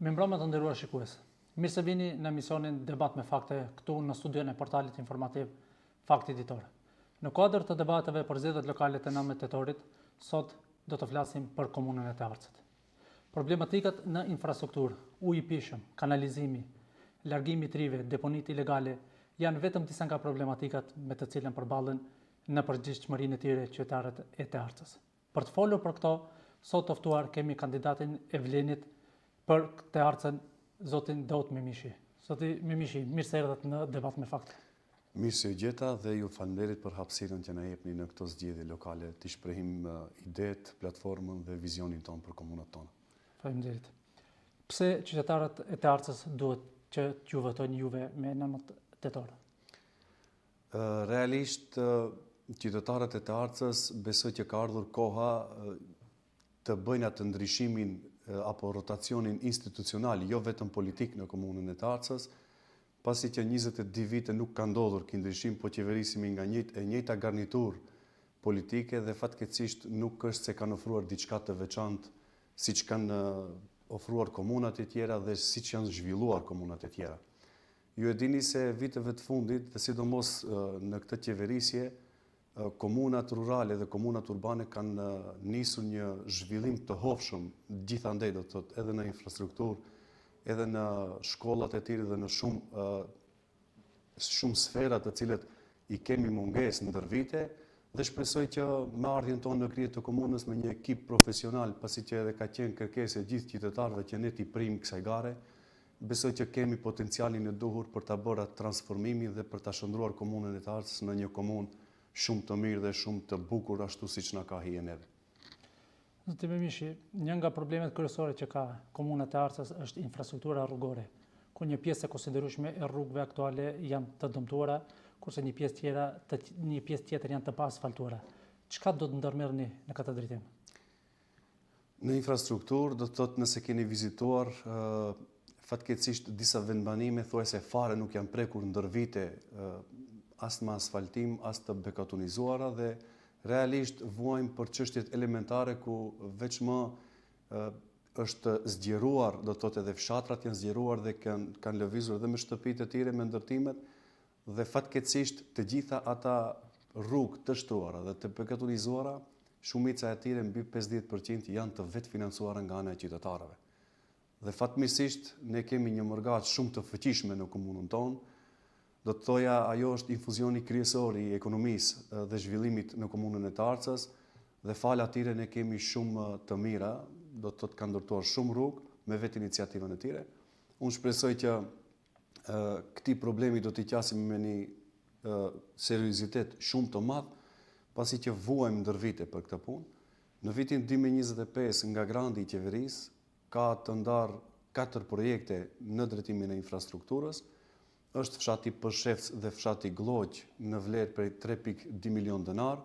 Me mbrëmje të nderuar shikues. Mirë se vini në emisionin Debat me fakte këtu në studion e portalit informativ Fakti Ditor. Në kuadër të debateve për zgjedhjet lokale të 19 tetorit, sot do të flasim për komunën e Të Arcët. Problematikat në infrastrukturë, ujë i pishëm, kanalizimi, largimi i trive, deponit ilegale janë vetëm disa nga problematikat me të cilën përballen në përgjithshmërinë e tyre qytetarët e Të Arcës. Për të folur për këto, sot të ftuar kemi kandidatin e Vlenit për Të Arcën, zotin Daut Memishi. Zoti Memishi, mirë se erdhët në Debat me fakte. Mirë se u gjeta dhe ju falënderit për hapësirën që na jepni në këto zgjedhje lokale, të shprehim idetë, platformën dhe vizionin tonë për komunat tona. Faleminderit. Pse qytetarët e Të Arcës duhet që t'ju votojnë juve me 19 tetor? Realisht, qytetarët e Të Arcës besoj që ka ardhur koha të bëjnë atë ndryshimin apo rotacionin institucional, jo vetëm politik në komunën e Të Arcës, pasi që 22 vite nuk ka ndodhur ky ndryshim, po qeverisimi nga e njëjta garnitur politike dhe fatkeqësisht nuk është se kanë ofruar diçka të veçantë siç kanë ofruar komunat e tjera dhe siç janë zhvilluar komunat e tjera. Ju e dini se viteve të fundit, dhe sidomos në këtë qeverisje, komunat rurale dhe komunat urbane kanë nisur një zhvillim të hovshëm gjithandej, do të thotë, edhe në infrastrukturë, edhe në shkollat e tjera dhe në shumë sfera të cilët i kemi mungesë ndër vite, dhe shpresoj që me ardhjen tonë në krye të komunës me një ekip profesional, pasi që edhe ka qenë kërkesë e gjithë qytetarëve që ne t'i primë kësaj gare, besoj që kemi potencialin e duhur për ta bërë atë transformimin dhe për ta shndruar komunën e Të Arcës në një komunë shumë të mirë dhe shumë të bukur, ashtu siç na ka hijen edhe. Zoti Memishi, një nga problemet kryesore që ka komuna e Të Arcës është infrastruktura rrugore, ku një pjesë e konsiderueshme e rrugëve aktuale janë të dëmtuara, kurse një pjesë tjetër janë të paasfaltuara. Çka do të ndërmerrni në këtë drejtim? Në infrastrukturë, do të thotë, nëse keni vizituar, fatkeqësisht disa vendbanime thuajse fare nuk janë prekur ndër vite, as me asfaltim, as të bekatonizuara, dhe realisht vuajmë për çështjet elementare ku veç më është zgjeruar, do të thotë edhe fshatrat janë zgjeruar dhe kanë lëvizur edhe me shtëpitë e tyre me ndërtimet, dhe fatkeqësisht të gjitha ata rrugë të shtruara dhe të bekatonizuara, shumica e tyre mbi 50% janë të vetë financuara nga ana e qytetarëve. Dhe fatmirësisht ne kemi një mërgat shumë të fuqishme në komunën tonë. Do të thoja, ajo është infuzioni kryesor i ekonomisë dhe zhvillimit në komunën e Të Arcës, dhe falë atyre ne kemi shumë të mira, do të thotë kanë ndërtuar shumë rrugë me vetë iniciativën e tyre. Unë shpresoj që këtij problemi do t'i qasim me një seriozitet shumë të madh, pasi që vuajmë ndër vite për këtë punë. Në vitin 2025 nga grandi i qeverisë ka të ndarë 4 projekte në drejtimin e infrastrukturës. Është fshati Përshevc dhe fshati Glogj në vlerë prej 3.2 milion dinar,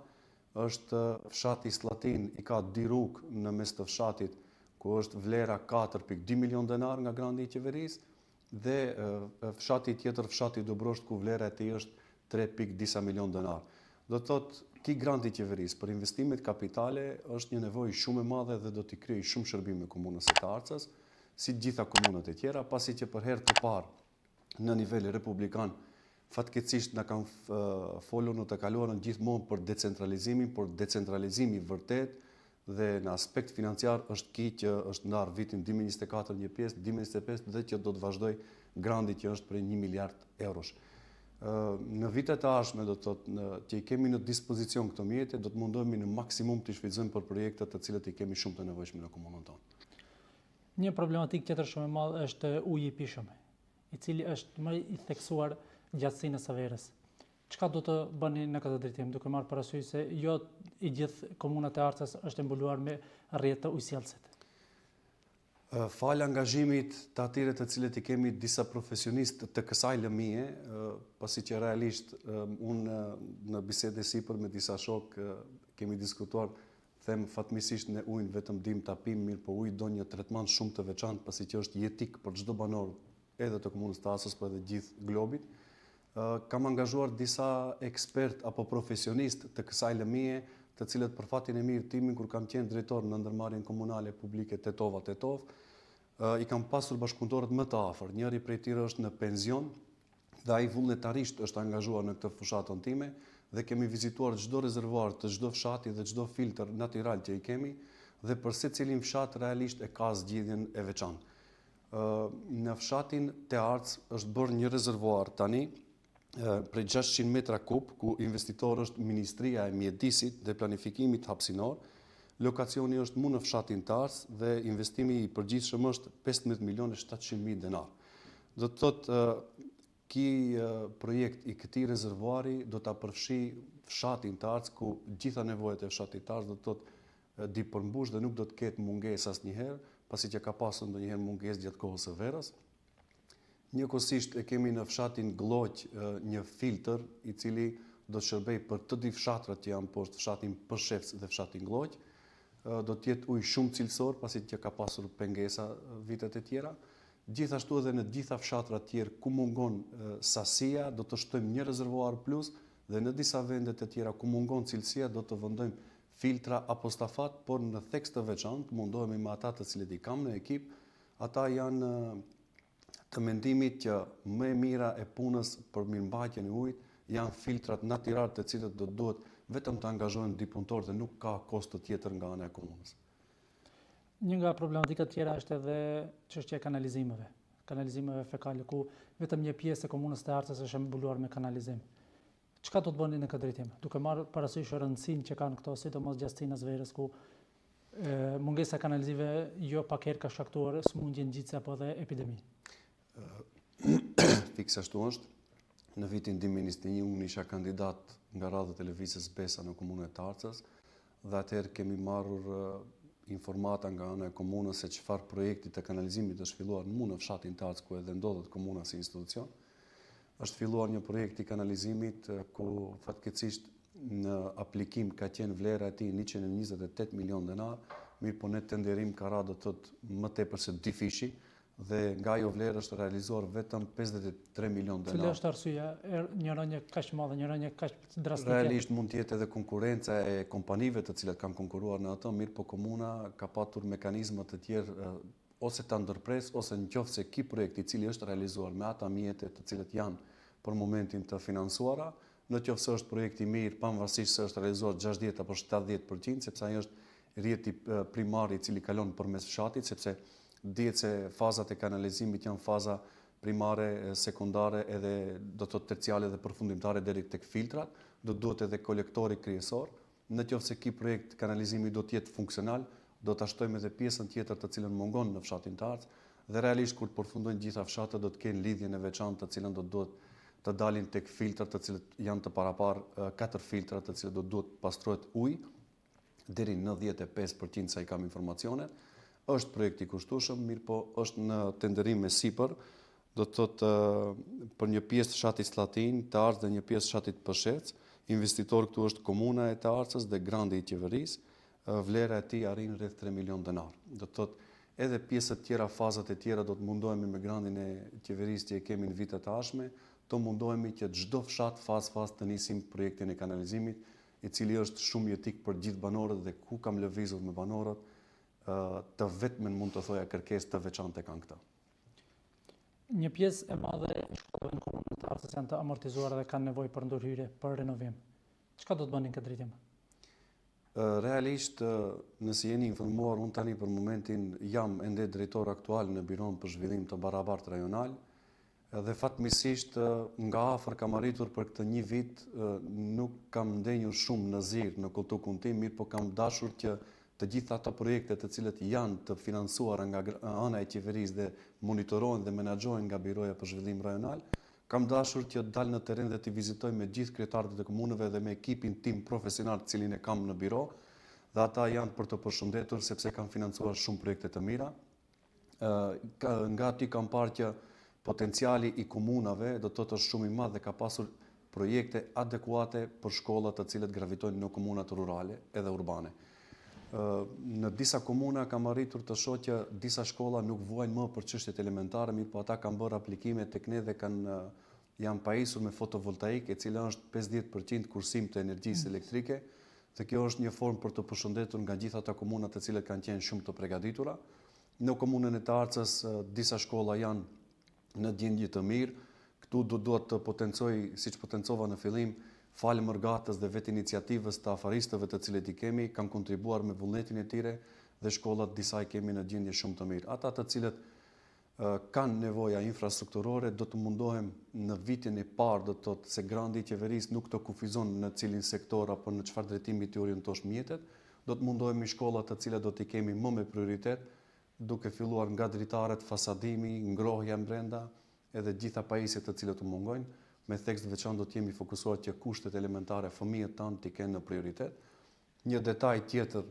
është fshati Slatin, i ka 2 rrugë në mes të fshatit, ku është vlera 4.2 milion dinar nga grandi i qeverisë, dhe fshati tjetër, fshati Dobrosht, ku vlera e tij është 3.disa milion dinar. Do të thotë, ky grant i qeverisë për investimet kapitale është një nevojë shumë e madhe dhe do t'i krijojë shumë shërbime komunës së Të Arcës, si gjitha komunat e tjera, pasi që për herë të parë në nivel republikan, fatkeqësisht na kanë folur në të kaluarën gjithmonë për decentralizimin, por decentralizimi vërtet dhe në aspekt financiar është ky që është ndarë vitin 2024 një pjesë, 2025 dhe që do të vazhdoj grandi që është për 1 miliard eurosh. Në vitet e ardhshme, do të thotë, që i kemi në dispozicion këto mjete, do të mundohemi në maksimum të shfrytëzojmë për projekte të cilat i kemi shumë të nevojshme në komunën tonë. Një problematikë tjetër shumë e madhe është uji i pishëm, i cili është më i theksuar gjatësinë e së verës. Çka do të bëni në këtë drejtim, duke marrë parasysh se jo i gjithë komuna e Të Arcës është mbuluar me rrjet të ujësjellësit? Falë angazhimit të atyre të cilët i kemi disa profesionistë të kësaj lëmie, pasi që realisht unë në bisede sipër me disa shokë kemi diskutuar, them fatmirësisht në ujin vetëm dim ta pim, mirë, po uji do një tretman shumë të veçantë, pasi që është jetik për çdo banor edhe të komunës Të Arcës, por edhe gjithë globit. Kam angazhuar disa ekspert apo profesionistë të kësaj lëmie, të cilët për fatin e mirë timin kur kam qenë drejtor në ndërmarrjen komunale publike Tetova, i kam pasur bashkëpunëtorët më të afër. Njëri prej tyre është në penzion dhe ai vullnetarisht është angazhuar në këtë fushatën time dhe kemi vizituar çdo rezervuar të çdo fshati dhe çdo filtr natyral që i kemi dhe për secilin fshat realisht e ka zgjidhjen e veçantë. Në fshatin Te Arc është bërë një rezervuar tani prej 600 metra kub, ku investitor është Ministria e Mjedisit dhe Planifikimit Hapësinor. Lokacioni është mu në fshatin Te Arc dhe investimi i përgjithshëm është 15.700.000 denar. Do të thotë ky projekt i këtij rezervuari do ta përfshi fshatin Te Arc, ku gjitha nevojat e fshatit Te Arc do të thotë di përmbush dhe nuk do të ketë mungesë asnjëherë, pasi që ka pasur ndonjëherë mungesë gjatë kohës së verës. Njëkohësisht e kemi në fshatin Glloq një filtr i cili do të shërbej për të dy fshatrat që janë poshtë, fshatin Pëshevc dhe fshatin Glloq. Do të jetë ujë shumë cilësor, pasi që ka pasur pengesa vitet e tjera. Gjithashtu edhe në gjitha fshatrat tjerë ku mungon sasia, do të shtojmë një rezervuar plus dhe në disa vendet e tjera ku mungon cilësia do të vendojmë filtra apo stafat, por në theks të veçantë mundohemi me ata të cilët i kam në ekip. Ata janë të mendimit që më e mira e punës për mirëmbajtjen e ujit janë filtrat natyral të cilët do duhet vetëm të angazhohen dy punëtorë dhe nuk ka kosto tjetër nga ana e komunës. Një nga problematikat tjera është edhe çështja e kanalizimeve fekale, ku vetëm një pjesë e komunës Te Arcës është mbuluar me kanalizim. Çka do të bëni në këtë drejtim? Duke marrë parasysh rëndësinë që kanë këto, sidomos gjatë sinës verës, ku mungesa e kanalizimeve jo pak herë ka shkaktuar sëmundje ngjitse apo edhe epidemi. Fikse ashtu është. Në vitin 2021 unë isha kandidat nga radhët e lëvizjes Besa në komunën e Te Arcës dhe atëherë kemi marrur informata nga ana e komunës se çfarë projekti të kanalizimit është filluar në fshatin Te Arc, ku edhe ndodhet komuna si institucion. Është filluar një projekt i kanalizimit ku fatkeqësisht në aplikim ka qenë vlera e tij 128 milion denar, mirë po në tenderim ka ra do të thotë më tepër se 2 fishi dhe nga ajo vlerë është realizuar vetëm 53 milion denar. Cila është arsyeja? Një rënje kaq madhe, një rënje kaq drastike? Realisht mund të jetë edhe konkurrenca e kompanive të cilat kanë konkuruar në ato, mirë po komuna ka patur mekanizma të tjerë ose ta ndërpres ose nëse ky projekt i cili është realizuar me ata mjete të cilët janë për momentin të financuara, nëse është projekti mirë, pavarësisht se është realizuar 60 apo 70%, sepse ai është rrjeti primar i cili kalon përmes fshatit, sepse dihet se fazat e kanalizimit janë faza primare, sekondare edhe do të thotë terciale dhe përfundimtare deri tek filtrat, do duhet edhe kolektori kryesor. Nëse ky projekt kanalizimi do të jetë funksional, do ta shtojmë edhe pjesën tjetër të cilën mungon në fshatin Te Arc dhe realisht kur të përfundojnë gjitha fshatët do të kenë lidhjen e veçantë të cilën do duhet të dalin tek filtrat të cilët janë të paraparë 4 filtra të cilët do duhet pastrohet ujë deri në 95% sa i kam informacione. Është projekt i kushtueshëm, mirë po është në tenderim me sipër, do të thotë për një pjesë të fshatit Slatin, Te Arc dhe një pjesë të fshatit Pëshevc. Investitor këtu është komuna e Te Arcës dhe grandi i qeverisë. Vlera e tij arrin rreth 3 milion denar. Do të thotë edhe pjesët tjera, fazat e tjera do të mundohemi me grandin e qeverisë që e kemi në vitet e ardhshme, do mundohemi që çdo fshat fazë të nisim projektin e kanalizimit, i cili është shumë jetik për gjithë banorët dhe ku kam lëvizur me banorët, të vetmen mund të thoja kërkesë të veçantë kanë këta. Një pjesë e madhe e shkollave në komunën e Te Arcës janë të amortizuara dhe kanë nevojë për ndërhyrje, për renovim. Çka do të bëni në këtë drejtim? Realisht, nëse jeni informuar, unë tani për momentin jam ende drejtor aktual në Biron për zhvillim të barabartë rajonal dhe fatmirësisht nga afër kam arritur për këtë një vit, nuk kam ndenjur shumë në zirë në kultukun tim, mirë po kam dashur që të gjitha ata projekte të cilët janë të financuara nga ana e qeverisë dhe monitorohen dhe menaxhohen nga Biroja për zhvillim rajonal, kam dashur që të dal në terren dhe të vizitoj me gjithë kryetarët e komunave dhe me ekipin tim profesional të cilin e kam në biro, dhe ata janë për të përshëndetur sepse kanë financuar shumë projekte të mira. Nga aty kam parë që potenciali i komunave do të është shumë i madh dhe ka pasur projekte adekuate për shkollat të cilët gravitojnë në komunat rurale edhe urbane. Në disa komuna kam arritur të shoh që disa shkolla nuk vuajnë më për çështjet elementare, mirë po ata kanë bërë aplikime tek ne dhe janë pajisur me fotovoltaik, e cila është 50% kursim të energjisë elektrike, dhe kjo është një formë për të përshëndetur nga gjithë ata komunat të cilët kanë qenë shumë të përgatitura. Në komunën e të Arcës disa shkolla janë në gjendje të mirë. Këtu duhet të potencoj, siç potencova në fillim, falë mërgatës dhe vetë iniciativës të afaristëve të cilët i kemi, kanë kontribuar me vullnetin e tyre dhe shkollat disa i kemi në gjendje shumë të mirë. Ata të cilët kanë nevoja infrastrukturore, do të mundohem në vitin e parë, do të thotë se grandi i qeverisë nuk të kufizon në cilin sektor apo në çfarë drejtimi të orientosh mjetet, do të mundohemi shkollat të cilat do t'i kemi më me prioritet, duke filluar nga dritaret, fasadimi, ngrohja brenda, edhe gjitha pajisjet të cilët të mungojnë, me theks të veçantë do të jemi fokusuar që kushtet elementare fëmijët tanë t'i kenë në prioritet. Një detaj tjetër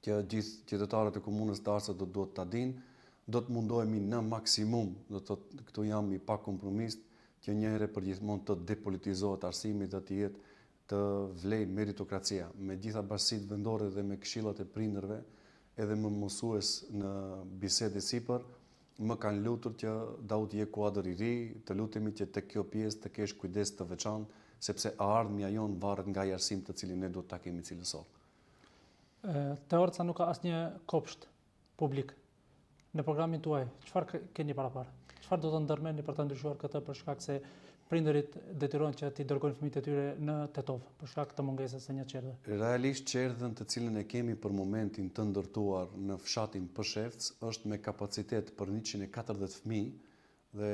që gjithë qytetarët e komunës të Arcës do duhet ta dinë, do të mundohemi në maksimum, do të thotë këtu jam i pa kompromist, që një herë përgjithmonë të depolitizohet arsimi dhe të jetë të vlejë meritokracia, me gjitha bashkësitë vendore dhe me këshillat e prindërve, edhe më mësues në bisedë sipër, më kanë lutur që dau të jetë kuadër i ri, të lutemi që tek kjo pjesë të kesh kujdes të veçantë, sepse ardhmja jon varet nga ai arsim të cilin ne do ta kemi cilësor. Te Arca nuk ka asnjë kopsht publik. Në programin tuaj, çfarë keni parapara? Çfarë do të ndërmendni për të ndryshuar këtë, për shkak se prindërit detyrohen që t'i dërgojnë fëmijët e tyre në Tetov për shkak të mungesës së një qerdhe? Realisht qerdhen të cilën e kemi për momentin të ndërtuar në fshatin Pëshevc është me kapacitet për 140 fëmijë dhe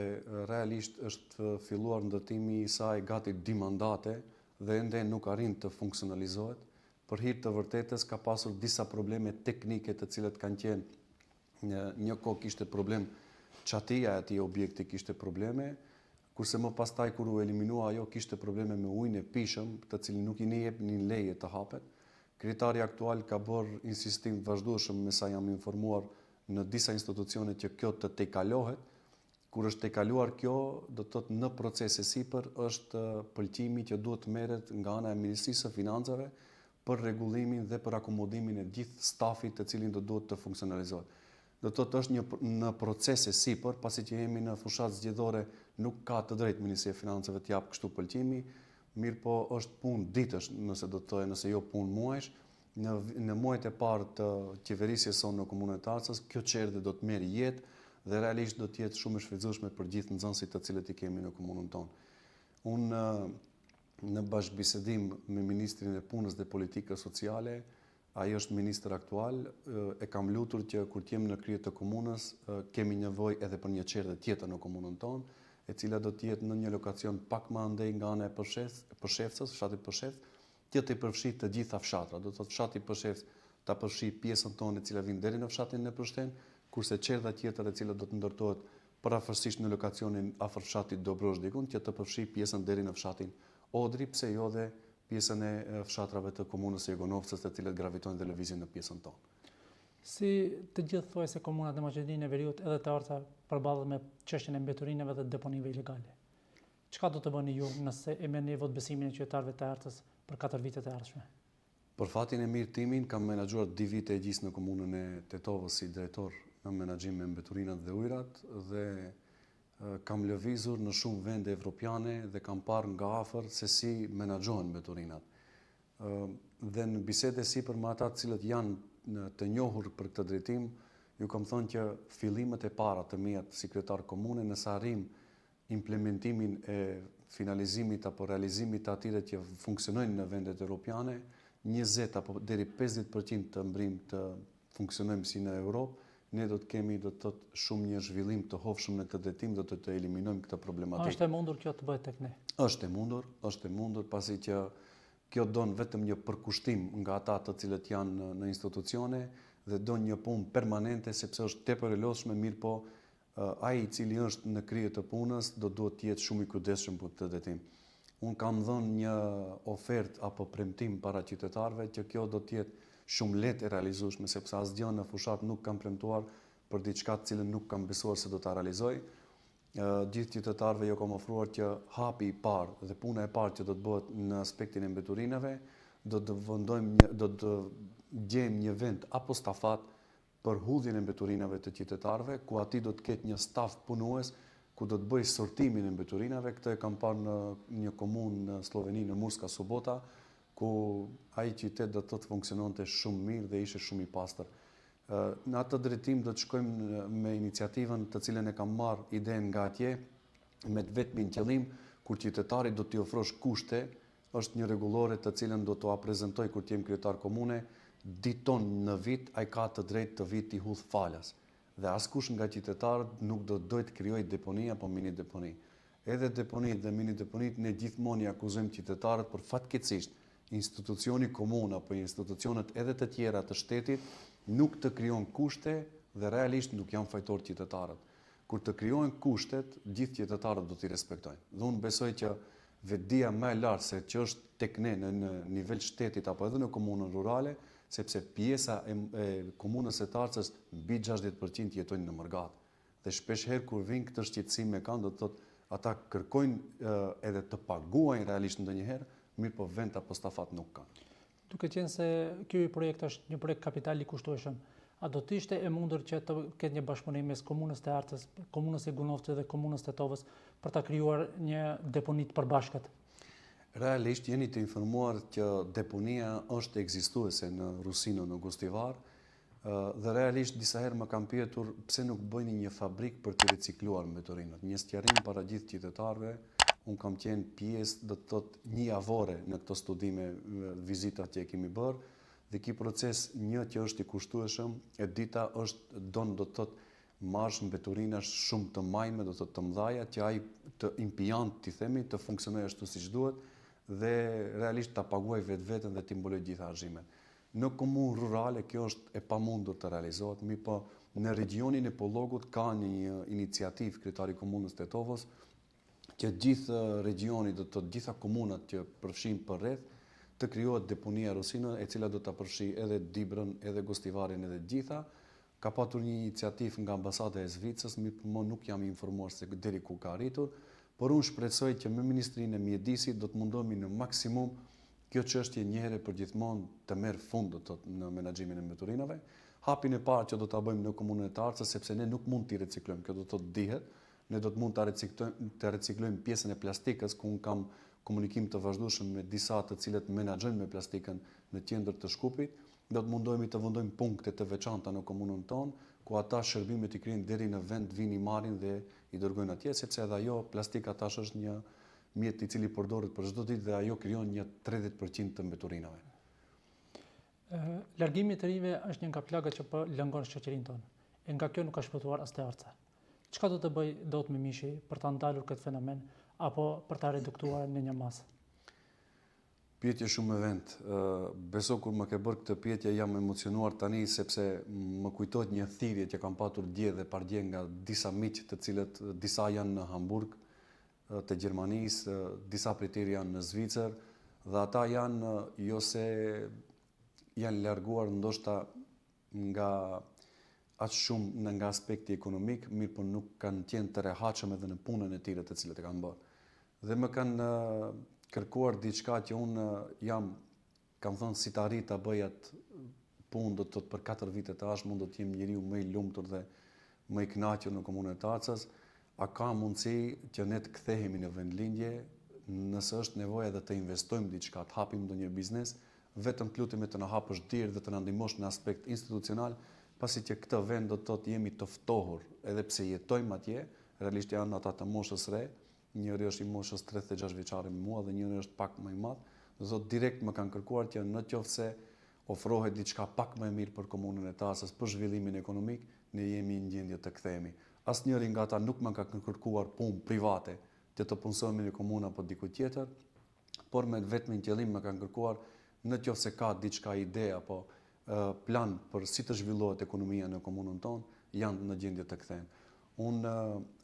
realisht është filluar ndërtimi i saj gati 2 mandate dhe ende nuk arrin të funksionalizohet. Për hir të vërtetës ka pasur disa probleme teknike të cilat kanë qenë një kohë kishte problem çatia e atij objekti kishte probleme, kurse më pastaj kur u eliminua ajo kishte probleme me ujin e pishëm, të cilin nuk i jepnin leje të hapet. Kryetari aktual ka bërë insistim vazhdueshëm, me sa jam informuar, në disa institucione që kjo të tejkalohet. Kur është tejkaluar kjo, do të thotë në proces e sipër është pëlqimi që duhet merret nga ana e Ministrisë së Financave për rregullimin dhe për akomodimin e gjithë stafit të cilin do duhet të funksionalizohet. Do të thotë është në proces e sipër, pasi që jemi në fushat zgjedhore, nuk ka të drejtë Ministria e Financave të jap kështu pëlqimi, mirë po është punë ditësh, nëse do të thotë, nëse jo punë muajsh. Në muajt e parë të qeverisjes sonë në komunën e Arcës, kjo çerdhe do të merë jetë dhe realisht do të jetë shumë e shfrytëzueshme për gjithë nxënësit të cilët i kemi në komunën tonë. Unë në bashkëbisedim me Ministrin e Punës dhe Politikës Sociale, ai është ministër aktual, e kam lutur që kur të jem në krye të komunës, kemi nevojë edhe për një çerdhe tjetër në komunën tonë, e cila do të jetë në një lokacion pak më andej nga ana e Pëshevcës, fshati Pëshevc, që të përfshijë të gjitha fshatrat. Do të thotë fshati Pëshevc ta përfshijë pjesën tonë e cila vjen deri në fshatin në Prishtinë, kurse çerdha tjetër e cila do të ndërtohet parafërsisht në lokacionin afër fshatit Dobrosh-Dikun, që të përfshijë pjesën deri në fshatin Odri, pse jo dhe pjesën e fshatrave të komunës së Jegonovcës, të cilët gravitojnë dhe lëvizin në pjesën tonë. Si të gjithë thuajse komunat në Maqedoninë e Veriut edhe të Arca përballet me çështjen e mbeturinave dhe deponive ilegale. Çka do të bëni ju nëse e merrni vot besimin e qytetarëve të Arcës për 4 vitet e ardhshme? Për fatin e mirë timin, kam menaxhuar 2 vite e gjysmë në komunën e Tetovës si drejtor në menaxhim me mbeturinat dhe ujërat dhe kam lëvizur në shumë vende evropiane dhe kam parë nga afër se si menaxhohen mbeturinat. Dhe në bisede sipër me ata të cilët janë të njohur për këtë drejtim, ju kam thënë që fillimet e para të mia si kryetar komune, nëse arrim implementimin e finalizimit apo realizimit të atyre që funksionojnë në vendet evropiane, 20 apo deri 50% të mbrim të funksionojmë si në Europë, ne do të kemi shumë një zhvillim të hovshëm në këtë drejtim, do të eliminojmë këtë problematikë. Është e mundur kjo të bëhet tek ne? Është e mundur, pasi që kjo don vetëm një përkushtim nga ata të cilët janë në institucione dhe don një punë permanente, sepse është tepër e lodhshme, mirë po ai i cili është në krye të punës do duhet të jetë shumë i kujdesshëm për këtë drejtim. Unë kam dhënë një ofertë apo premtim para qytetarëve që kjo do të jetë shumë lehtë e realizueshme, sepse asgjë në fushat nuk kam premtuar për diçka të cilën nuk kam besuar se do ta realizoj. Gjithë qytetarëve jo kam ofruar që hapi i parë dhe puna e parë që do të bëhet në aspektin e mbeturinave, do të gjejmë një vend apo stafat për hudhjen e mbeturinave të qytetarëve, ku aty do të ketë një staf punues ku do të bëjë sortimin e mbeturinave. Këtë e kam parë në një komunë në Sloveni, në Murska Sobota, ku ai qytet do të funksiononte shumë mirë dhe ishte shumë i pastër. Në atë drejtim do të shkojmë me iniciativën të cilën e kam marrë idenë nga atje, me të vetmin qëllim, kur qytetarit do t'i ofrosh kushte, është një rregullore të cilën do t'u prezantoj kur t'jem kryetar komune, diton në vit, ai ka të drejtë të vit t'i hudh falas. Dhe askush nga qytetarët nuk do të krijojë deponi apo mini deponi. Edhe deponit dhe mini deponit ne gjithmonë i akuzojmë qytetarët, por fatkeqësisht institucioni komun apo institucionet edhe të tjera të shtetit nuk të krijon kushte dhe realisht nuk janë fajtor qytetarët. Kur të krijohen kushtet, gjithë qytetarët do t'i respektojnë. Dhe unë besoj që vetdia më e lartë se që është tek ne në nivel shtetit apo edhe në komunën rurale, sepse pjesa e komunës së Tarcës mbi 60% jetojnë në Mërgat. Dhe shpesh herë kur vin këtë shqetësim me kanë, do të thotë ata kërkojnë edhe të paguajnë realisht ndonjëherë, mirë po vend apo stafat nuk kanë. Duke qenë se ky projekt është një projekt kapital i kushtueshëm, a do të ishte e mundur që të ketë një bashkëpunim mes komunës të Artës, komunës e Gunovcit dhe komunës të Tetovës për ta krijuar një deponi të përbashkët? Realisht jeni të informuar që deponia është ekzistuese në Rusino, në Gustivar, dhe realisht disa herë më kam pyetur pse nuk bëjni një fabrik për të ricikluar mbeturinat. Një sqarim para gjithë qytetarëve, unë kam qenë pjesë, do të thotë, një javore në këto studime, vizitat që e kemi bërë, dhe ky proces një që është i kushtueshëm, e dita është do të thotë marsh mbeturinash shumë të majme, do të thotë të mëdhaja, që ai të impiant, ti themi, të funksionojë ashtu siç duhet dhe realisht ta paguaj vetveten dhe t'i mbuloj gjitha argjimet. Në komunë rurale kjo është e pamundur të realizohet, po në regionin e Pollogut ka një iniciativë kryetari i komunës Tetovës që gjithë regioni, do të thotë gjitha komunat që përfshin përreth, të krijohet deponia Rusino, e cila do ta përfshijë edhe Dibrën, edhe Gustivarin, edhe të gjitha. Ka patur një iniciativë nga ambasada e Zvicrës, më nuk jam i informuar se deri ku ka arritur, por unë shpresoj që me Ministrinë e Mjedisit do të mundohemi në maksimum kjo çështje një herë për gjithmonë të merr fund do të thotë në menaxhimin e mbeturinave. Hapin e parë që do ta bëjmë në komunën e Tarcës, sepse ne nuk mund t'i riciklojmë, kjo do të thotë dihet, ne do të mund ta riciklojmë pjesën e plastikës, ku un kam komunikim të vazhdueshëm me disa të cilët menaxhojnë me plastikën në qendër të Shkupit. Do të mundohemi të vendojmë punkte të veçanta në komunën tonë, ku ata shërbimet i krijojnë deri në vend, vini marrin dhe i dërgojnë atje, sepse edhe ajo plastika tash është një mjet i cili përdoret për çdo ditë dhe ajo krijon një 30% të mbeturinave. Largimi i të rinjve është një nga plagat që po lëngon shoqërinë tonë. E nga kjo nuk ka shpëtuar as te Arca. Çka do të bëj dot me Mishi për ta ndalur këtë fenomen apo për ta reduktuar në një masë? Pyetje shumë e vend. Beso kur më ke bërë këtë pyetje jam emocionuar tani sepse më kujtohet një thirrje që kam patur dje dhe pardje nga disa miq të cilët disa janë në Hamburg të Gjermanisë, disa prej tyre janë në Zvicër dhe ata janë jo se janë larguar ndoshta nga aq shumë nga aspekti ekonomik, mirë po nuk kanë qenë të rehatshëm edhe në punën e tyre të cilët e kanë bërë. Dhe më kanë kërkuar diçka që unë kam thënë si të arrit ta bëj atë punë do të thotë për 4 vite të ardhshëm do të jem njeriu më i lumtur dhe më i kënaqur në komunën e Tarcës. A ka mundësi që ne të kthehemi në vendlindje, nëse është nevojë edhe të investojmë diçka, të hapim ndonjë biznes, vetëm të lutemi të na hapësh dirë dhe të na ndihmosh në aspekt institucional, pasi që këtë vend do të thotë jemi të ftohur, edhe pse jetojmë atje, realisht janë ata të moshës re, njëri është i moshës 36 vjeçare me mua dhe njëri është pak më i madh, do të thotë direkt më kanë kërkuar që në qoftë se ofrohet diçka pak më e mirë për komunën e Tarcës, për zhvillimin ekonomik, ne jemi në gjendje të kthehemi. Asnjëri nga ata nuk më ka kërkuar punë private që të punësohemi në komunë apo diku tjetër, por me vetëm qëllim më kanë kërkuar në qoftë se ka diçka ide apo plan për si të zhvillohet ekonomia në komunën tonë, janë në gjendje të kthehen. Unë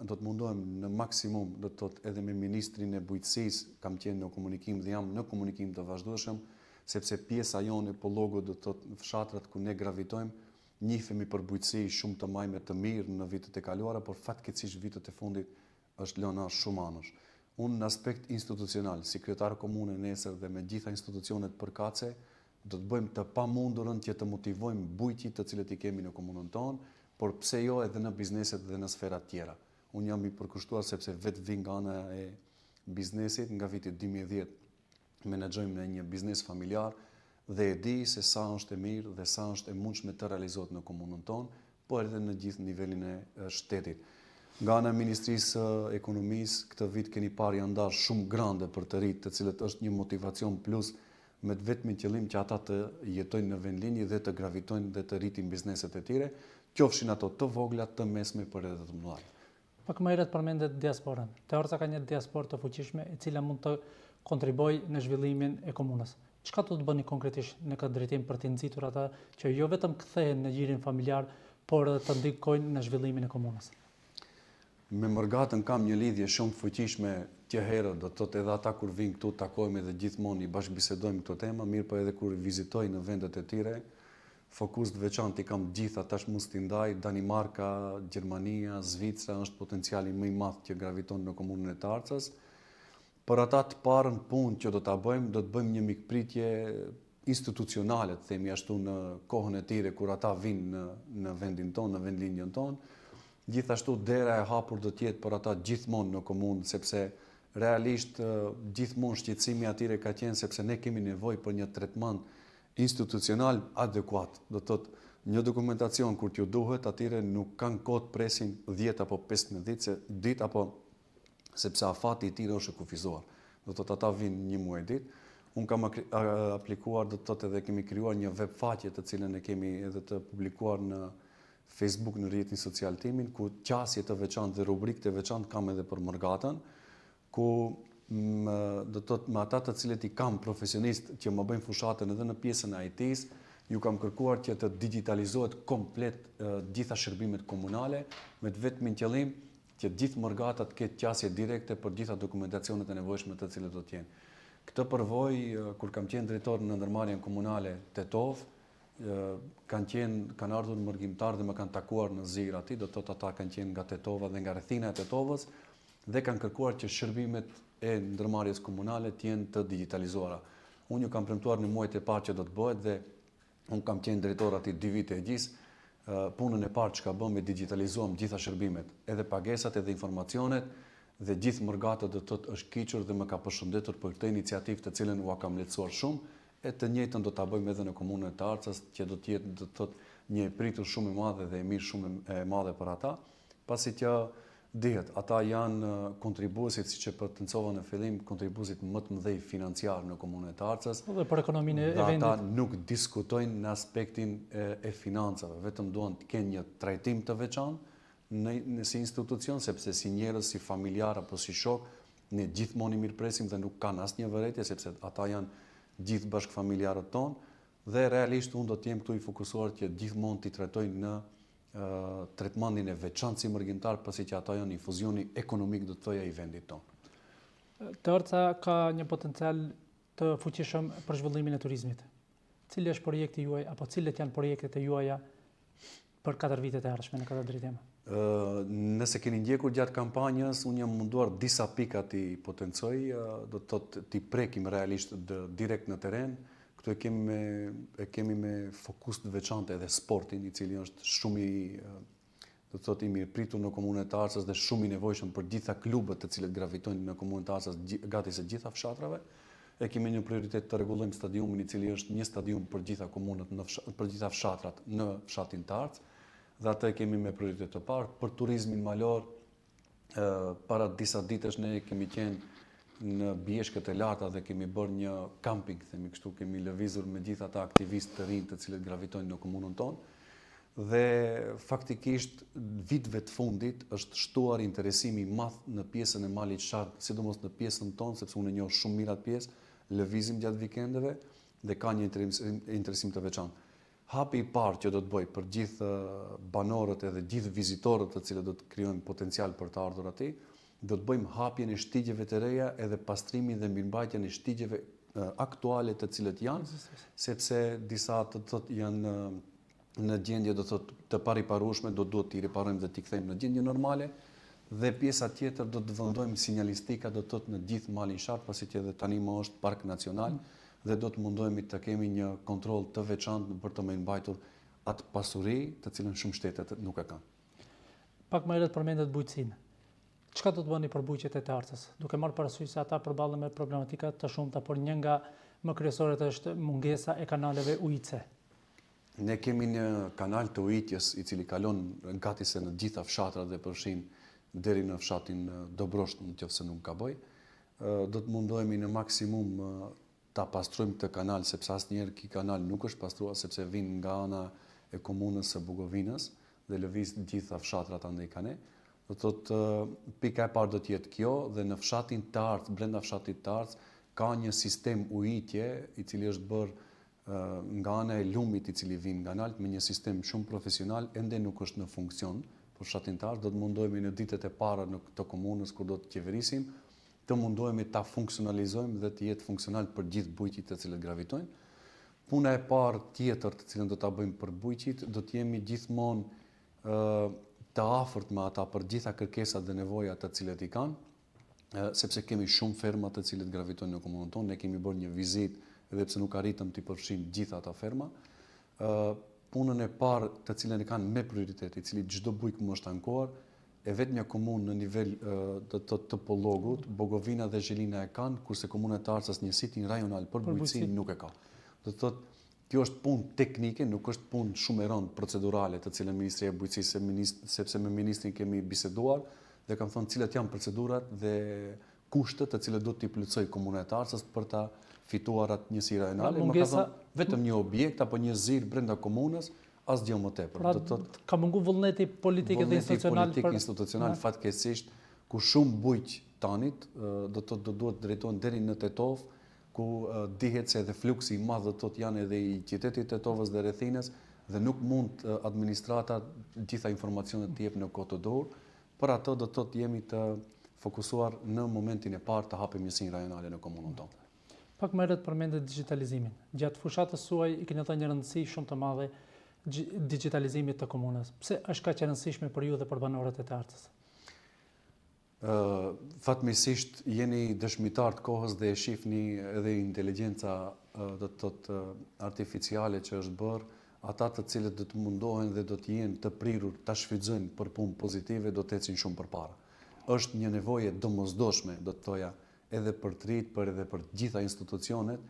do të mundohem në maksimum, do të thotë edhe me Ministrin e Bujqësisë, kam qenë në komunikim dhe jam në komunikim të vazhdueshëm, sepse pjesa jonë e Pollogut, do të thotë fshatrat ku ne gravitojmë, njihemi për bujqësi shumë të majme të mirë në vitet e kaluara, por fatkeqësisht vitet e fundit është lëna shumë anësh. Unë në aspekt institucional, si kryetar komune nesër dhe me gjitha institucionet përkatëse, do të bëjmë të pamundurën që të motivojmë bujqit të cilët i kemi në komunën tonë, por pse jo edhe në bizneset dhe në sferat tjera. Unë jam i përkushtuar sepse vetë vi nga ana e biznesit, nga viti 2010 menaxhojmë në një biznes familjar dhe e di se sa është e mirë dhe sa është e mundshme të realizohet në komunën tonë, por edhe në gjithë nivelin e shtetit. Nga ana e Ministrisë së Ekonomisë, këtë vit keni parë janë ndarë shumë grande për të rinjtë, të cilët është një motivacion plus me të vetmin qëllim që ata të jetojnë në vendlinje dhe të gravitojnë dhe të rritin bizneset e tyre, qofshin ato të vogla, të mesme, por edhe të mëdha. Pak më herët përmendet diasporën. Teorca ka një diasporë të fuqishme e cila mund të kontribojë në zhvillimin e komunës. Çka do të bëni konkretisht në këtë drejtim për të nxitur ata që jo vetëm kthehen në gjirin familjar, por edhe të ndikojnë në zhvillimin e komunës? Me Mërgatën kam një lidhje shumë fuqishme tje herë, do të thotë edhe ata kur vinë këtu takohemi dhe gjithmonë i bashkëbisedojmë këto tema, mirë po edhe kur vizitoj në vendet e tyre, fokus të veçantë i kam gjitha tash mos t'i ndaj, Danimarka, Gjermania, Zvicra është potenciali më i madh që graviton në komunën e Tarcës. Për ata të parën punë që do ta bëjmë, do të bëjmë një mikpritje institucionale, të themi ashtu në kohën e tyre kur ata vinë në vendin tonë, në vendlinjën tonë. Gjithashtu dera e hapur do të jetë për ata gjithmonë në komunë, sepse realisht gjithmonë shqetësimi atyre ka qenë sepse ne kemi nevojë për një tretman institucional adekuat. Do të thotë një dokumentacion kur t'ju duhet, atyre nuk kanë kohë të presin 10 apo 15 ditë apo sepse afati i tyre është kufizuar. Do të thotë ata vinë një muaj ditë. Unë kam aplikuar, do të thotë edhe kemi krijuar një web faqe të cilën e kemi edhe të publikuar në Facebook në rrjetin social timin, ku qasje të veçantë dhe rubrikë të veçantë kam edhe për Mërgatën, ku do të thotë me ata të cilët i kam profesionistë që më bëjnë fushatën edhe në pjesën e IT-s, ju kam kërkuar që të digitalizohet komplet gjitha shërbimet komunale, me të vetmin qëllim që gjithë Mërgata të ketë qasje direkte për gjitha dokumentacionet e nevojshme të cilët do të jenë. Këtë përvojë, kur kam qenë drejtor në ndërmarrjen komunale Tetov, kanë ardhur mërgjimtarë dhe më kanë takuar në zirë aty, do të thotë ata kanë qenë nga Tetova dhe nga rrethina e Tetovës dhe kanë kërkuar që shërbimet e ndërmarrjes komunale të jenë të digitalizuara. Unë ju kam premtuar në muajt e parë që do të bëhet dhe unë kam qenë drejtor aty 2 vite e gjys. Punën e parë që ka bëm e digitalizuam gjitha shërbimet, edhe pagesat, edhe informacionet dhe gjithë Mërgata do të thotë është kiqur dhe më ka përshëndetur për këtë iniciativë të cilën ua kam lehtësuar shumë. E të njëjtën do ta bëjmë edhe në komunën e Tarcës, që do të jetë do të thotë një pritur shumë e madhe dhe e mirë shumë e madhe për ata, pasi që dihet, ata janë kontribuesit, siç e potencova në fillim, kontribuesit më të mëdhej financiar në komunën e Tarcës. Dhe për ekonominë e vendit. Ata nuk diskutojnë në aspektin e financave, vetëm duan të kenë një trajtim të veçantë si institucion, sepse si njerëz, si familjar apo si shok, ne gjithmonë i mirëpresim dhe nuk kanë asnjë vërejtje, sepse ata janë gjithë bashkëfamiljarët tonë dhe realisht unë do të jem këtu i fokusuar që gjithmonë t'i trajtojnë në tretmanin e veçantë si mërgjimtar, pasi që ata janë infuzioni ekonomik do të thoja i vendit tonë. Tarca ka një potencial të fuqishëm për zhvillimin e turizmit. Cili është projekti juaj apo cilët janë projektet e juaja për 4 vitet e ardhshme në këtë drejtim? Nëse keni ndjekur gjatë kampanjës, unë jam munduar disa pika t'i potencoj, do të thotë t'i prekim realisht direkt në teren. Këtu e kemi me fokus të veçantë edhe sportin, i cili është shumë do të thotë i mirëpritur në komunën e Tarcës dhe shumë i nevojshëm për gjitha klubet të cilët gravitojnë në komunën e Tarcës gati se gjitha fshatrave. E kemi një prioritet të rregullojmë stadiumin, i cili është një stadium për gjitha komunat, për gjitha fshatrat në fshatin Tarcë. Dhe atë e kemi me prioritet të parë. Për turizmin malor, para disa ditësh ne kemi qenë në Bjeshkët e Larta dhe kemi bërë një camping, themi kështu, kemi lëvizur me gjithë ata aktivistë të rinj të cilët gravitojnë në komunën tonë. Dhe faktikisht vitëve të fundit është shtuar interesimi i madh në pjesën e Malit Sharp, sidomos në pjesën tonë, sepse unë e njoh shumë mirë atë pjesë, lëvizim gjatë vikendeve dhe ka një interesim të veçantë. Hapi i parë që do të bëj për gjithë banorët edhe gjithë vizitorët të cilët do të krijojmë potencial për të ardhur aty, do të bëjmë hapjen e shtigjeve të reja edhe pastrimin dhe mbajtjen e shtigjeve aktuale të cilët janë, sepse disa të thotë janë në gjendje do thotë të pariparueshme, do duhet t'i riparojmë dhe t'i kthejmë në gjendje normale, dhe pjesa tjetër do të vendojmë sinjalistika do thotë në gjithë Malin Sharp, pasi që edhe tani më është park nacional. Dhe do të mundohemi të kemi një kontroll të veçantë për të mbajtur atë pasuri të cilën shumë shtetet nuk e kanë. Pak më herët përmendet bujqësinë. Çka do të bëni për bujqet e Tarcës? Duke marrë parasysh se ata përballen me problematika të shumta, por një nga më kryesorët është mungesa e kanaleve ujitëse. Ne kemi një kanal të ujitjes i cili kalon gati se në gjitha fshatrat dhe përfshin deri në fshatin Dobrosht, nëse nuk gaboj. Do të mundohemi në maksimum ta pastrojmë këtë kanal, sepse asnjëherë ky kanal nuk është pastruar sepse vjen nga ana e komunës së Bugovinës dhe lëviz gjitha fshatrat andaj kane. Do thotë pika e parë do të jetë kjo dhe në fshatin të Arc, brenda fshatit të Arc, ka një sistem ujitje i cili është bërë nga ana e lumit i cili vjen nga lart me një sistem shumë profesional, ende nuk është në funksion për fshatin të Arc. Do të mundohemi në ditët e para në këtë komunës kur do të qeverisim, të mundohemi ta funksionalizojmë dhe të jetë funksional për gjithë bujqit të cilët gravitojnë. Puna e parë tjetër të cilën do ta bëjmë për bujqit, do të jemi gjithmonë të afërt me ata për gjitha kërkesat dhe nevojat të cilët i kanë, sepse kemi shumë ferma të cilët gravitojnë në komunën tonë. Ne kemi bërë një vizitë edhe pse nuk arritëm të përfshijmë gjitha ata ferma. Punën e parë të cilën e kanë me prioritet, i cili çdo bujk më është ankuar, e vetë një komunë në nivel të Pollogut, Bogovina dhe Zhelina e kanë, kurse komuna e Tarcës një sitin rajonal për bujqësinë nuk e ka. Do të thotë, kjo është punë teknike, nuk është punë shumë e rëndë procedurale të cilën Ministria e Bujqësisë, sepse me ministrin kemi biseduar dhe kam thënë cilat janë procedurat dhe kushtet të cilët do t'i plotësoj komuna e Tarcës për ta fituar atë njësi rajonale. Më ka thënë vetëm një objekt apo një zirë brenda komunës, asgjë më tepër. Pra, ka mungu vullneti politik dhe institucional. Politik institucional fatkeqësisht, ku shumë bujq tanit do duhet drejtohen deri në Tetov, ku dihet se edhe fluksi i madh do të janë edhe i qytetit Tetovës dhe rrethinës dhe nuk mund administrata gjitha informacionet të jep në kohë të dur. Për ato do të jemi të fokusuar në momentin e parë të hapim njësinë rajonale në komunën tonë. Pak më herët përmendet digitalizimin. Gjatë fushatës suaj i keni dhënë një rëndësi shumë të madhe digitalizimit të komunës. Pse është kaq e rëndësishme për ju dhe për banorët e Tarcës? Fatmirësisht jeni dëshmitar të kohës dhe e shihni edhe inteligjenca do të thotë artificiale që është bërë, ata të cilët do të mundohen dhe do të jenë të prirur ta shfrytëzojnë për punë pozitive do të ecin shumë përpara. Është një nevojë domosdoshme, do të thoja, edhe për të rit, por edhe për të gjitha institucionet,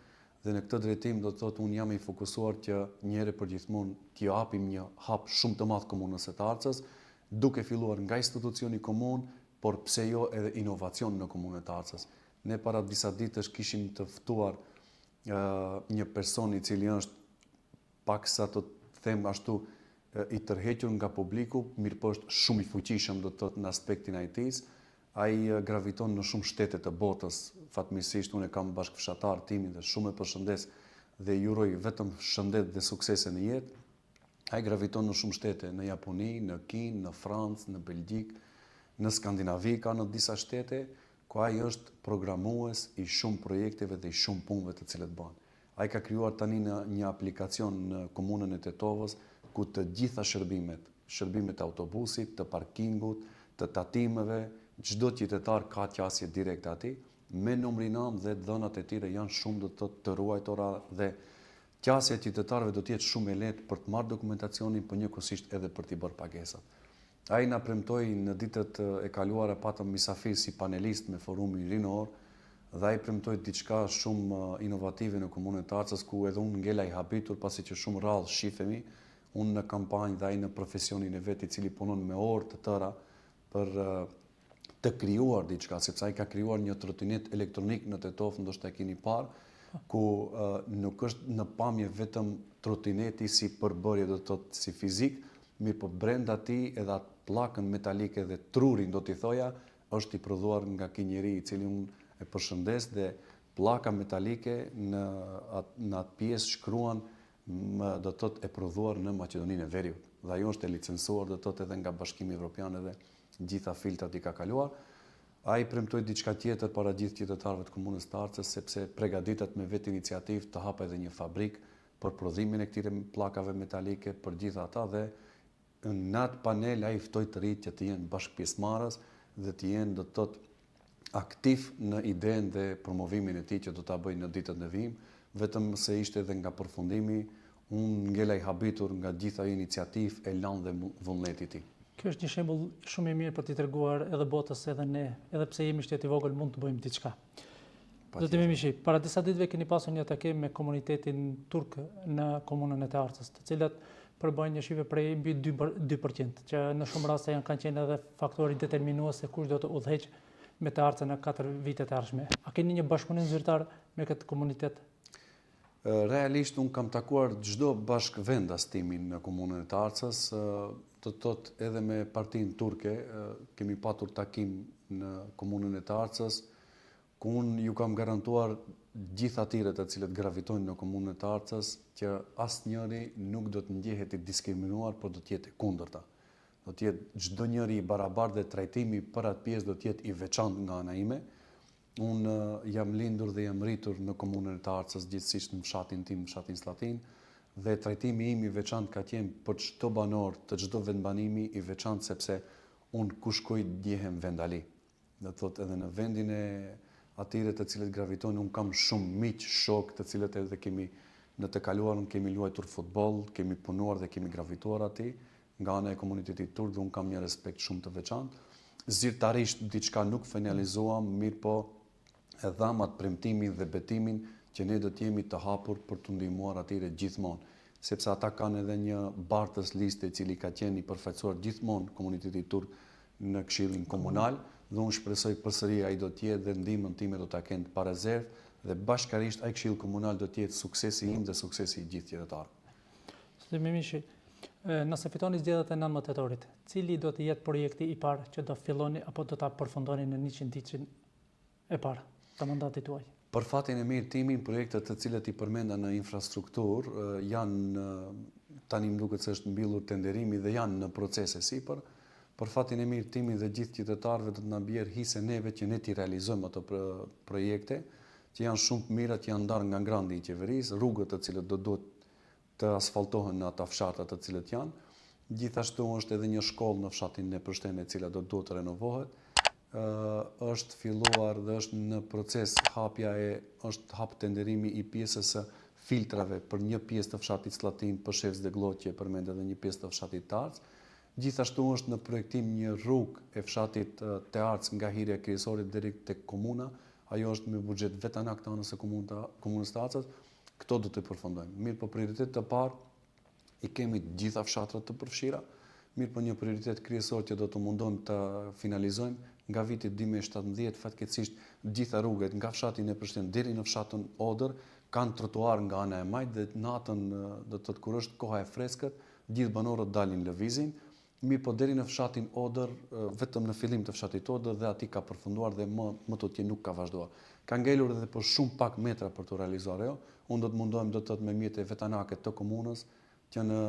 dhe në këtë drejtim do të thotë unë jam i fokusuar që një herë për gjithmonë t'i japim një hap shumë të madh komunës së Tarcës, duke filluar nga institucioni komun, por pse jo edhe inovacion në komunën e Tarcës. Ne para disa ditësh kishim të ftuar një person i cili është paksa të them ashtu i tërhequr nga publiku, mirëpo është shumë i fuqishëm do të thotë në aspektin IT-s. Ai graviton në shumë shtete të botës. Fatmirësisht unë kam bashkëfshatar timin dhe shumë e përshëndes dhe ju uroj vetëm shëndet dhe suksese në jetë. Ai graviton në shumë shtete, në Japoni, në Kinë, në Francë, në Belgjik, në Skandinavi ka në disa shtete, ku ai është programues i shumë projekteve dhe i shumë punëve të cilët bën. Ai ka krijuar tani një aplikacion në komunën e Tetovës ku të gjitha shërbimet e autobusit, të parkingut, të tatimeve, çdo qytetar ka qasje direkte atij, me numrinam dhe dhënat e tjera janë shumë do të të ruajtura dhe qasja e qytetarëve do të jetë shumë e lehtë për të marrë dokumentacionin, por njëkohësisht edhe për t'i bërë pagesat. Ai na premtoi në ditët e kaluara patëm mysafir si panelist me forumin rinor dhe ai premtoi diçka shumë inovative në komunën e Tarcës ku edhe unë ngela i habitur pasi që shumë rrallë shifemi, unë në kampanjë dhe ai në profesionin e vet i cili punon me orë të tëra për të krijuar diçka, sepse ai ka krijuar një trotinet elektronik në Tetov, ndoshta e keni parë, ku nuk është në pamje vetëm trotineti si përbërje do të thotë si fizik, mirë po brenda tij edhe atë pllakën metalike dhe trurin do t'i thoja është i prodhuar nga ky njeri i cili unë e përshëndes dhe pllaka metalike në atë pjesë shkruan do të thotë e prodhuar në Maqedoninë e Veriut. Dhe ajo është e licencuar do të thotë edhe nga Bashkimi Evropian edhe gjitha filtrat i ka kaluar. Ai premtoi diçka tjetër para gjithë qytetarëve të komunës Tarcës, sepse përgatitet me vetë iniciativë të hapë edhe një fabrikë për prodhimin e këtyre pllakave metalike për gjithë ata dhe në atë panel ai ftoi të rinjtë që të jenë bashkëpjesëmarrës dhe të jenë do të thotë aktiv në idenë dhe promovimin e tij që do ta bëjnë në ditët e vijim, vetëm se ishte edhe nga përfundimi, unë ngela i habitur nga gjitha iniciativë, elan dhe vullneti i tij. Kjo është një shembull shumë i mirë për t'i treguar edhe botës edhe ne, edhe pse jemi shtet i vogël mund të bëjmë diçka. Zotëri Mishi, para disa ditëve keni pasur një takim me komunitetin turk në komunën e Të Arcës, të cilat përbëjnë një shifre prej mbi 2%, që në shumë raste kanë qenë edhe faktori determinues se kush do të udhëheq me Të Arcën në 4 vitet e ardhshme. A keni një bashkëpunim zyrtar me këtë komunitet? Realisht unë kam takuar çdo bashkëvendas timin në komunën e Të Arcës, të thotë edhe me partinë turke, kemi patur takim në komunën e Të Arcës, ku unë ju kam garantuar gjithë atyre të cilët gravitojnë në komunën e Të Arcës që asnjëri nuk do të ndjehet i diskriminuar, por do të jetë e kundërta. Do të jetë çdo njeri i barabartë dhe trajtimi për atë pjesë do të jetë i veçantë nga ana ime. Unë jam lindur dhe jam rritur në komunën e Të Arcës, gjithsesi në fshatin tim, fshatin Slatin, dhe trajtimi im i veçantë ka qenë për çdo banor të çdo vendbanimi i veçantë sepse unë ku shkoj ndjehem vendali. Do të thotë edhe në vendin e atyre të cilët gravitojnë, unë kam shumë miq, shok të cilët edhe kemi në të kaluarën kemi luajtur futboll, kemi punuar dhe kemi gravituar aty nga ana e komunitetit turk dhe unë kam një respekt shumë të veçantë. Zyrtarisht diçka nuk finalizuam, mirë po e dham atë premtimin dhe betimin që ne do të jemi të hapur për të ndihmuar atyre gjithmonë, sepse ata kanë edhe një bartës liste i cili ka qenë i përfaqësuar gjithmonë komunitetit turk në Këshillin Komunal, dhe unë shpresoj përsëri ai do të jetë dhe ndihmën time do ta kenë pa rezervë dhe bashkërisht ai Këshill Komunal do të jetë suksesi im dhe suksesi i gjithë qytetarëve. Zotëri Mishi, nëse fitoni zgjedhjet e 19 tetorit, cili do të jetë projekti i parë që do filloni apo do ta përfundoni në 100 ditën e parë të mandatit tuaj? Për fatin e mirë timin, projektet të cilët i përmenda në infrastrukturë janë tani më duket se është mbyllur tenderimi dhe janë në procese sipër. Për fatin e mirë timin dhe gjithë qytetarëve do të na bjerë hise neve që ne t'i realizojmë ato projekte, që janë shumë të mira, që janë ndarë nga grandi i qeverisë, rrugët të cilët do duhet të asfaltohen në ata fshatra të cilët janë. Gjithashtu është edhe një shkollë në fshatin e Prishtinës e cila do duhet të renovohet. Është filluar dhe është në proces është hap tenderimi i pjesës së filtrave për një pjesë të fshatit Slatin, për Shevs dhe Gloqje, përmend edhe një pjesë të fshatit Të Arcë. Gjithashtu është në projektim një rrugë e fshatit Të Arcë nga hyrja kryesore deri tek komuna. Ajo është me buxhet vetanak të anës së komunës Të Arcës. Këto do të përfundojmë. Mirë, po prioritet të parë i kemi gjitha fshatrat të përfshira. Mirë, po një prioritet kryesor që do të mundojmë të finalizojmë nga viti 2017 fatkeqësisht gjitha rrugët nga fshati e Prishtinës deri në fshatin Odër kanë trotuar nga ana e majt dhe natën do të thotë kur është koha e freskët, gjithë banorët dalin lëvizin. Mirë, po deri në fshatin Odër, vetëm në fillim të fshatit Odër dhe aty ka përfunduar dhe më tutje nuk ka vazhduar. Ka ngelur edhe për shumë pak metra për të realizuar ajo. Unë do të mundohem do të thotë me mjete vetanake të komunës që në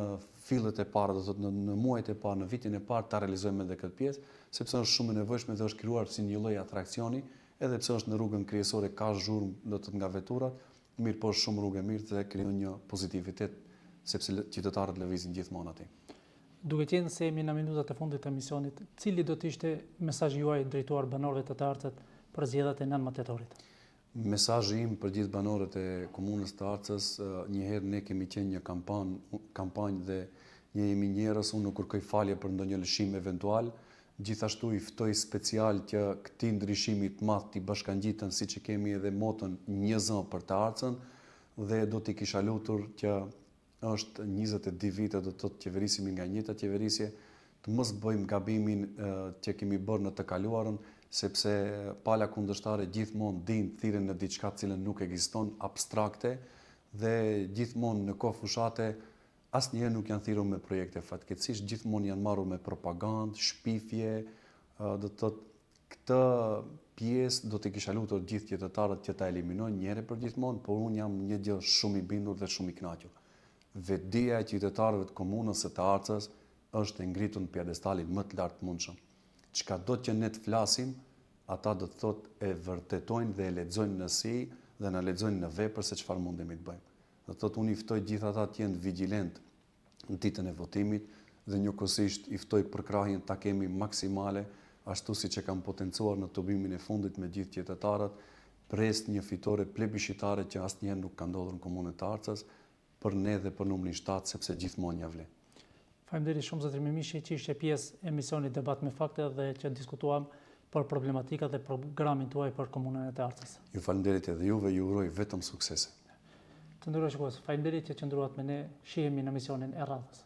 fillet e para, do të thotë në muajt e parë, në vitin e parë ta realizojmë edhe këtë pjesë, sepse është shumë e nevojshme dhe është krijuar si një lloj atraksioni, edhe pse është në rrugën kryesore ka zhurmë do të thotë nga veturat, mirë po është shumë rrugë e mirë dhe krijon një pozitivitet sepse qytetarët lëvizin gjithmonë aty. Duke qenë se jemi në minutat e fundit të emisionit, cili do të ishte mesazhi juaj drejtuar banorëve të Të Arcët për zgjedhjet e 19 tetorit? Mesazhi im për gjithë banorët e komunës Të Arcës, njëherë ne kemi qenë një kampanjë dhe ne jemi njerëz, unë nuk kërkoj falje për ndonjë lëshim eventual, gjithashtu i ftoj special që këtij ndryshimi të madh të bashkangjitën siç e kemi edhe moton një zë për Të Arcën dhe do t'i kisha lutur që është 22 vite do të thotë qeverisimi nga njëjta qeverisje, të mos bëjmë gabimin që kemi bërë në të kaluarën, sepse pala kundërshtare gjithmonë thirren në diçka e cila nuk ekziston, abstrakte dhe gjithmonë në kohë fushate asnjëherë nuk janë thirrur me projekte fatkeqësisht, gjithmonë janë marrur me propagandë, shpifje, do të thotë këtë pjesë do të kisha lutur gjithë qytetarët që ta eliminojnë një herë për gjithmonë, por unë jam një gjë shumë i bindur dhe shumë i kënaqur. Vetdia e qytetarëve të komunës së Të Arcës është e ngritur në piedestalin më të lartë mundshëm. Çka do që ne të flasim, ata do të thotë e vërtetojnë dhe e lexojnë në si dhe na lexojnë në vepër se çfarë mundemi të bëjmë. Do të thotë unë i ftoj gjithë ata të jenë vigjilent në ditën e votimit dhe njëkohësisht i ftoj përkrahjen ta kemi maksimale, ashtu siç e kam potencuar në tubimin e fundit me gjithë qytetarët, pres një fitore plebiscitare që asnjëherë nuk ka ndodhur në komunën Të Arcës, për ne dhe për numrin 7 sepse gjithmonë ja vlen. Faleminderit shumë zotëri Mishi që ishte pjesë e emisionit Debat me Fakte dhe që diskutuam për problematikat dhe programin tuaj për komunën e të Artës. Ju falenderit edhe juve, ju uroj vetëm suksese. Të nderuar shikues, faleminderit që qëndruat me ne, shihemi në misionin e radhës.